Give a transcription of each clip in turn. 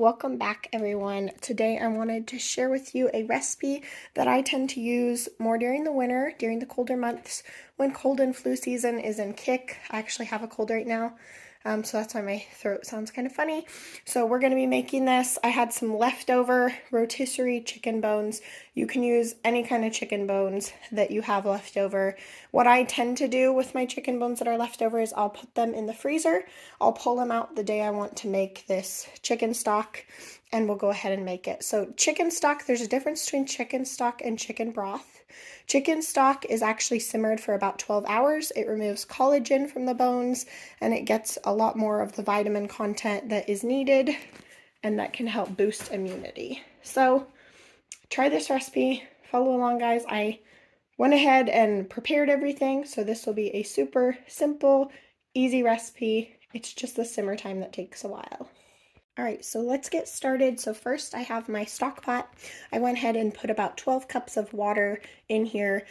welcome back everyone. Today I wanted to share with you a recipe that I tend to use more during the winter, during the colder months, when cold and flu season is in kick. I actually have a cold right now, so that's why my throat sounds kind of funny. So we're going to be making this. I had some leftover rotisserie chicken bones. You can use any kind of chicken bones that you have left over. What I tend to do with my chicken bones that are left over is I'll put them in the freezer. I'll pull them out the day I want to make this chicken stock, and we'll go ahead and make it. So chicken stock, there's a difference between chicken stock and chicken broth. Chicken stock is actually simmered for about 12 hours. It removes collagen from the bones, and it gets a lot more of the vitamin content that is needed, and that can help boost immunity. So try this recipe, follow along guys. I went ahead and prepared everything, so this will be a super simple, easy recipe. It's just the simmer time that takes a while. Alright, so let's get started. So first I have my stock pot. I went ahead and put about 12 cups of water in here.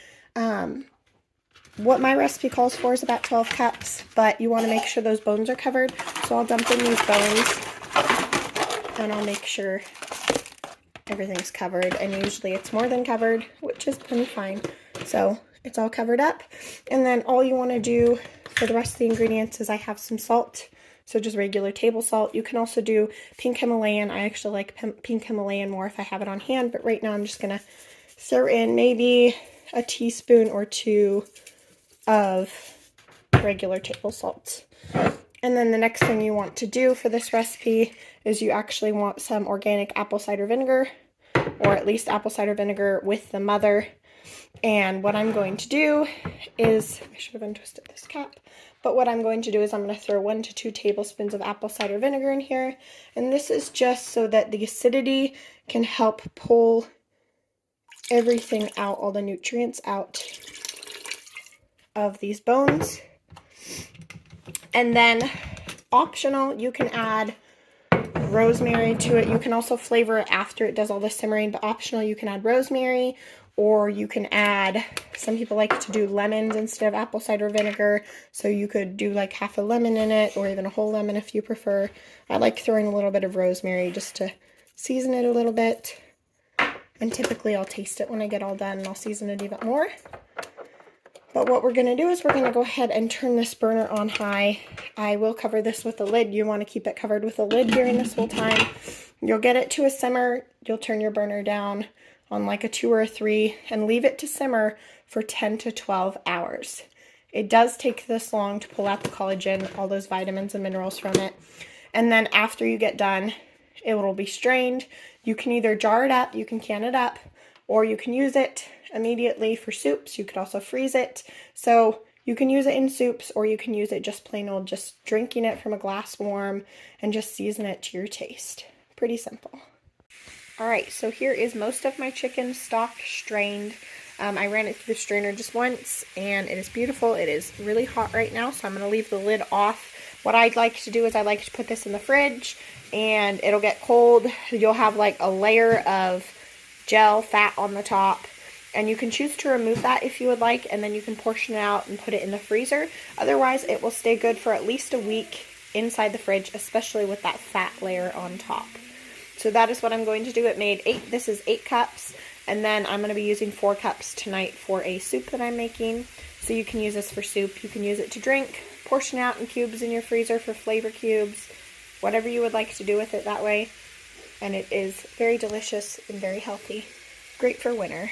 What my recipe calls for is about 12 cups, but you want to make sure those bones are covered. So I'll dump in these bones, and I'll make sure everything's covered, and usually it's more than covered, which is plenty fine. So it's all covered up, and then all you want to do for the rest of the ingredients is I have some salt. So just regular table salt. You can also do pink Himalayan. I actually like pink Himalayan more if I have it on hand, but right now I'm just going to throw in maybe a teaspoon or two of regular table salt. And then the next thing you want to do for this recipe is you actually want some organic apple cider vinegar, or at least apple cider vinegar with the mother. And what I'm going to do is, I should have untwisted this cap, but what I'm going to do is I'm going to throw 1 to 2 tablespoons of apple cider vinegar in here. And this is just so that the acidity can help pull everything out, all the nutrients out of these bones. And then optional, you can add rosemary to it. You can also flavor it after it does all the simmering, but optional, you can add rosemary, or you can add, some people like to do lemons instead of apple cider vinegar, so you could do like half a lemon in it, or even a whole lemon if you prefer. I like throwing a little bit of rosemary just to season it a little bit, and typically I'll taste it when I get all done, and I'll season it even more. But what we're going to do is we're going to go ahead and turn this burner on high. I will cover this with a lid. You want to keep it covered with a lid during this whole time. You'll get it to a simmer. You'll turn your burner down on like a 2 or a 3 and leave it to simmer for 10 to 12 hours. It does take this long to pull out the collagen, all those vitamins and minerals from it. And then after you get done, it will be strained. You can either jar it up, you can can it up, or you can use it immediately for soups. You could also freeze it. So you can use it in soups, or you can use it just plain old, just drinking it from a glass warm and just season it to your taste. Pretty simple. Alright, so here is most of my chicken stock strained. I ran it through the strainer just once, and it is beautiful. It is really hot right now, so I'm going to leave the lid off. What I'd like to do is I like to put this in the fridge, and it'll get cold. You'll have like a layer of gel fat on the top, and you can choose to remove that if you would like, and then you can portion it out and put it in the freezer. Otherwise, it will stay good for at least a week inside the fridge, especially with that fat layer on top. So that is what I'm going to do. It made 8, this is 8 cups, and then I'm going to be using 4 cups tonight for a soup that I'm making. So you can use this for soup, you can use it to drink, portion out in cubes in your freezer for flavor cubes, whatever you would like to do with it that way. And it is very delicious and very healthy. Great for winter.